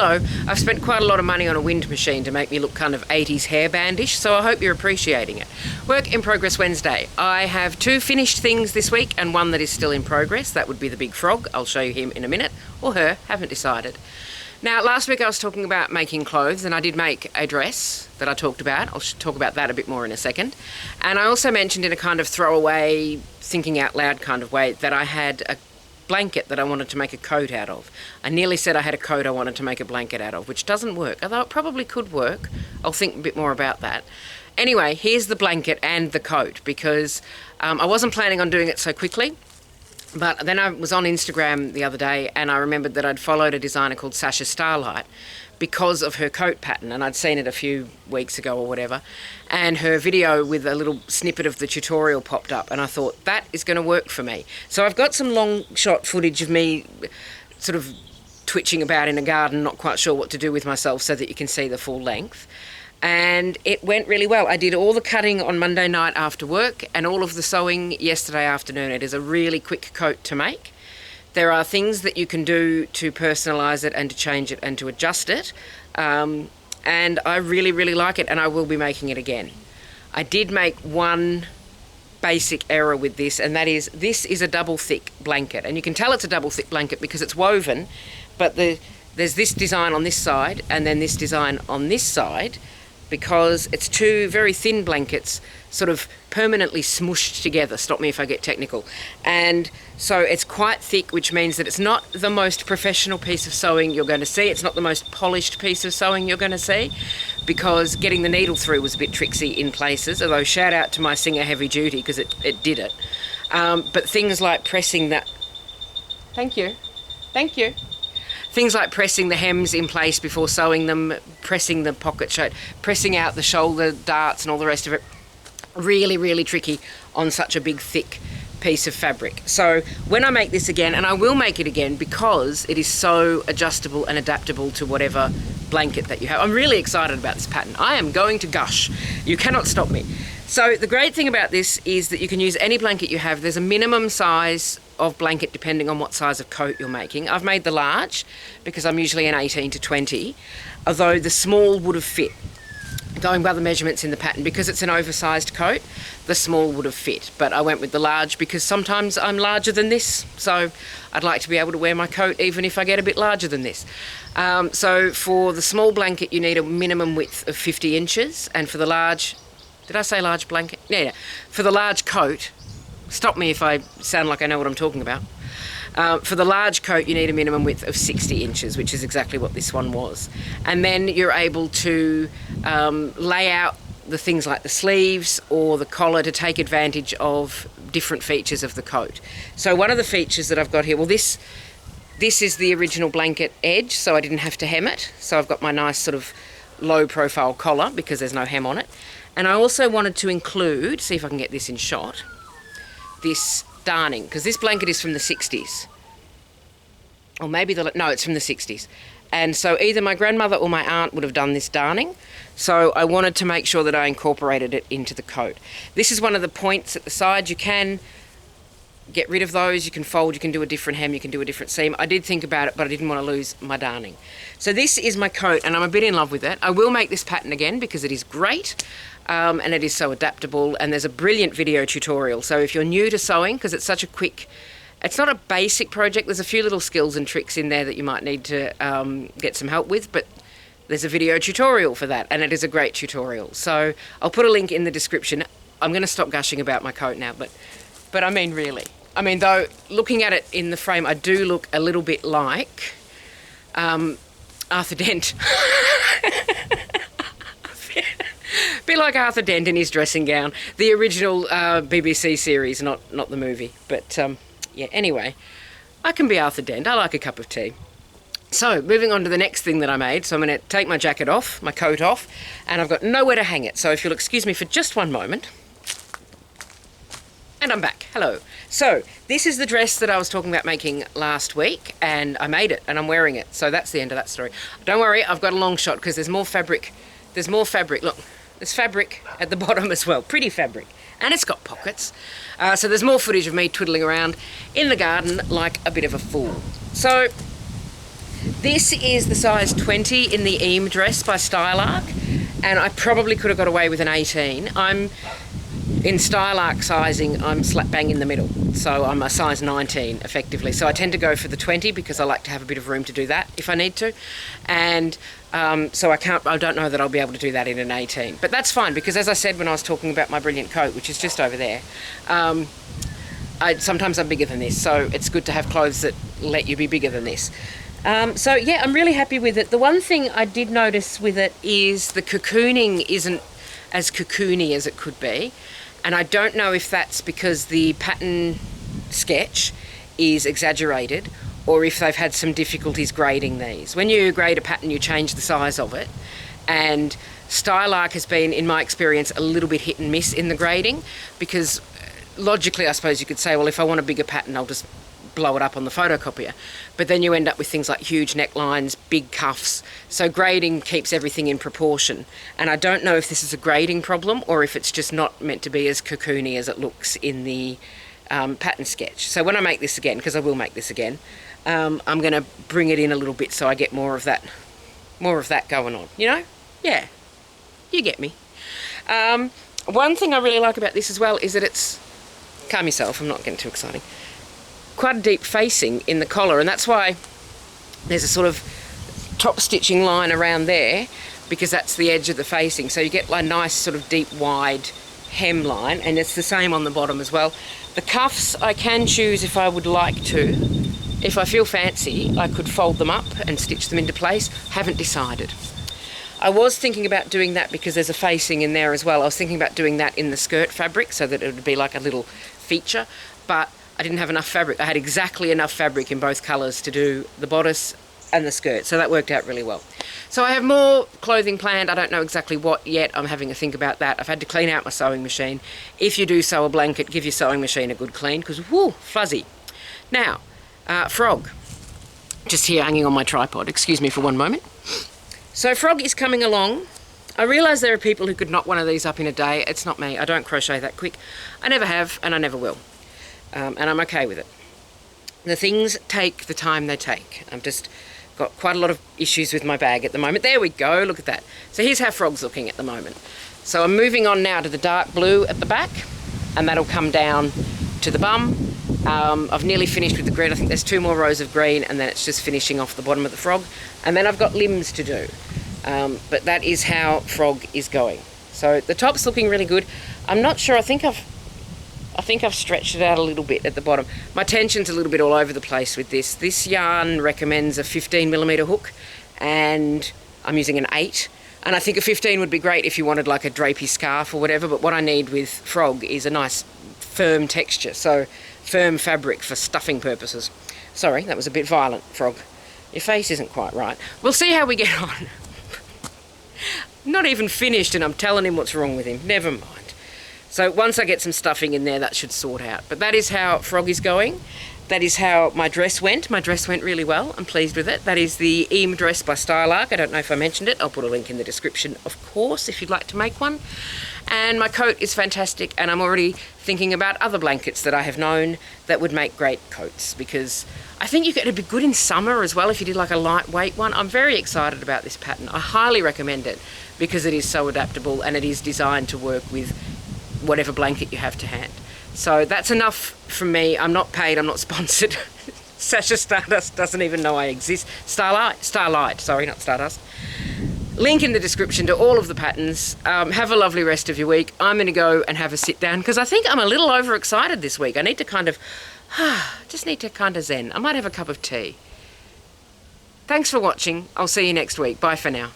hello, I've spent quite a lot of money on a wind machine to make me look kind of 80s hairbandish, so I hope you're appreciating it. Work in Progress Wednesday. I have 2 finished things this week and 1 that is still in progress. That would be the big frog. I'll show you him in a minute, or her, haven't decided. Now, last week I was talking about making clothes, and I did make a dress that I talked about. I'll talk about that a bit more in a second. And I also mentioned in a kind of throwaway, thinking out loud kind of way that I had a blanket that I wanted to make a coat out of. I nearly said I had a coat I wanted to make a blanket out of, which doesn't work, although it probably could work. I'll think a bit more about that. Anyway, here's the blanket and the coat, because I wasn't planning on doing it so quickly. But then I was on Instagram the other day and I remembered that I'd followed a designer called Sasha Starlight because of her coat pattern, and I'd seen it a few weeks ago or whatever, and her video with a little snippet of the tutorial popped up, and I thought that is going to work for me. So I've got some long shot footage of me sort of twitching about in a garden, not quite sure what to do with myself, so that you can see the full length. And it went really well. I did all the cutting on Monday night after work and all of the sewing yesterday afternoon. It is a really quick coat to make. There are things that you can do to personalise it and to change it and to adjust it. And I really, really like it, and I will be making it again. I did make one basic error with this, and that is this is a double thick blanket. And you can tell it's a double thick blanket because it's woven, but there's this design on this side and then this design on this side, because it's 2 very thin blankets sort of permanently smooshed together. Stop me if I get technical. And so it's quite thick, which means that it's not the most professional piece of sewing you're going to see. It's not the most polished piece of sewing you're going to see, because getting the needle through was a bit tricksy in places, although shout out to my Singer Heavy Duty because it did it. But things like pressing that... Thank you. Things like pressing the hems in place before sewing them, pressing the pocket shape, pressing out the shoulder darts and all the rest of it. Really, really tricky on such a big, thick piece of fabric. So when I make this again, and I will make it again because it is so adjustable and adaptable to whatever blanket that you have. I'm really excited about this pattern. I am going to gush. You cannot stop me. So the great thing about this is that you can use any blanket you have. There's a minimum size of blanket depending on what size of coat you're making. I've made the large because I'm usually an 18 to 20, although the small would have fit. Going by the measurements in the pattern, because it's an oversized coat, the small would have fit, but I went with the large because sometimes I'm larger than this, so I'd like to be able to wear my coat even if I get a bit larger than this. So for the small blanket you need a minimum width of 50 inches, and for the large, did I say large blanket? Yeah. For the large coat, stop me if I sound like I know what I'm talking about. For the large coat you need a minimum width of 60 inches, which is exactly what this one was. And then you're able to lay out the things like the sleeves or the collar to take advantage of different features of the coat. So one of the features that I've got here, well this is the original blanket edge, so I didn't have to hem it. So I've got my nice sort of low profile collar because there's no hem on it. And I also wanted to include, see if I can get this in shot, this darning, because this blanket is from the 60s. Or maybe no, it's from the 60s. And so either my grandmother or my aunt would have done this darning. So I wanted to make sure that I incorporated it into the coat. This is one of the points at the side. You can get rid of those, you can fold, you can do a different hem, you can do a different seam. I did think about it, but I didn't want to lose my darning. So this is my coat, and I'm a bit in love with it. I will make this pattern again because it is great. And it is so adaptable, and there's a brilliant video tutorial. So if you're new to sewing, because it's such a quick, it's not a basic project, there's a few little skills and tricks in there that you might need to get some help with, but there's a video tutorial for that, and it is a great tutorial. So I'll put a link in the description. I'm going to stop gushing about my coat now, but I mean really. I mean, though, looking at it in the frame, I do look a little bit like Arthur Dent. Be like Arthur Dent in his dressing gown. The original BBC series, not the movie. But yeah, anyway, I can be Arthur Dent. I like a cup of tea. So, moving on to the next thing that I made. So I'm going to take my jacket off, my coat off, and I've got nowhere to hang it. So if you'll excuse me for just one moment. And I'm back. Hello. So this is the dress that I was talking about making last week, and I made it and I'm wearing it. So that's the end of that story. Don't worry, I've got a long shot because there's more fabric. There's more fabric. Look, there's fabric at the bottom as well. Pretty fabric. And it's got pockets. So there's more footage of me twiddling around in the garden like a bit of a fool. So This is the size 20 in the Eme Dress by Starlight, and I probably could have got away with an 18. I'm in Starlight sizing, I'm slap bang in the middle, so I'm a size 19 effectively. So I tend to go for the 20 because I like to have a bit of room to do that if I need to, and so I don't know that I'll be able to do that in an 18. But that's fine, because as I said when I was talking about my brilliant coat, which is just over there, sometimes I'm bigger than this, so it's good to have clothes that let you be bigger than this. So yeah, I'm really happy with it. The one thing I did notice with it is the cocooning isn't as cocoony as it could be, and I don't know if that's because the pattern sketch is exaggerated or if they've had some difficulties grading these. When you grade a pattern, you change the size of it, and Starlight has been, in my experience, a little bit hit and miss in the grading, because logically I suppose you could say, well, if I want a bigger pattern, I'll just blow it up on the photocopier, but then you end up with things like huge necklines, big cuffs, so grading keeps everything in proportion, and I don't know if this is a grading problem or if it's just not meant to be as cocoony as it looks in the pattern sketch. So when I make this again, because I will make this again, I'm going to bring it in a little bit so I get more of that going on, you know? Yeah, you get me. One thing I really like about this as well is that it's, calm yourself, I'm not getting too exciting, quite a deep facing in the collar, and that's why there's a sort of top stitching line around there, because that's the edge of the facing, so you get a nice sort of deep wide hemline, and it's the same on the bottom as well. The cuffs I can choose if I would like to. If I feel fancy, I could fold them up and stitch them into place. Haven't decided. I was thinking about doing that because there's a facing in there as well. I was thinking about doing that in the skirt fabric so that it would be like a little feature, but I didn't have enough fabric. I had exactly enough fabric in both colours to do the bodice and the skirt, so that worked out really well. So I have more clothing planned. I don't know exactly what yet. I'm having a think about that. I've had to clean out my sewing machine. If you do sew a blanket, give your sewing machine a good clean, because whoo, fuzzy. Now, Frog, just here hanging on my tripod. Excuse me for one moment. So Frog is coming along. I realise there are people who could knock one of these up in a day. It's not me. I don't crochet that quick. I never have, and I never will. And I'm okay with it. The things take the time they take. I've just got quite a lot of issues with my bag at the moment. There we go, look at that. So here's how Frog's looking at the moment. So I'm moving on now to the dark blue at the back, and that'll come down to the bum. I've nearly finished with the green. I think there's 2 more rows of green, and then it's just finishing off the bottom of the frog. And then I've got limbs to do. But that is how Frog is going. So the top's looking really good. I'm not sure, I think I've stretched it out a little bit at the bottom. My tension's a little bit all over the place with this. This yarn recommends a 15mm hook, and I'm using an 8. And I think a 15 would be great if you wanted like a drapey scarf or whatever, but what I need with Frog is a nice firm texture, so firm fabric for stuffing purposes. Sorry, that was a bit violent, Frog. Your face isn't quite right. We'll see how we get on. Not even finished and I'm telling him what's wrong with him. Never mind. So once I get some stuffing in there, that should sort out. But that is how Frog is going. That is how my dress went. My dress went really well. I'm pleased with it. That is the Eme Dress by Starlight. I don't know if I mentioned it. I'll put a link in the description, of course, if you'd like to make one. And my coat is fantastic, and I'm already thinking about other blankets that I have known that would make great coats, because I think it'd be good in summer as well if you did like a lightweight one. I'm very excited about this pattern. I highly recommend it because it is so adaptable and it is designed to work with whatever blanket you have to hand. So that's enough from me. I'm not paid, I'm not sponsored. Sasha Stardust doesn't even know I exist. Starlight, sorry, not Stardust. Link in the description to all of the patterns. Have a lovely rest of your week. I'm going to go and have a sit down because I think I'm a little overexcited this week. I need to just need to zen. I might have a cup of tea. Thanks for watching. I'll see you next week. Bye for now.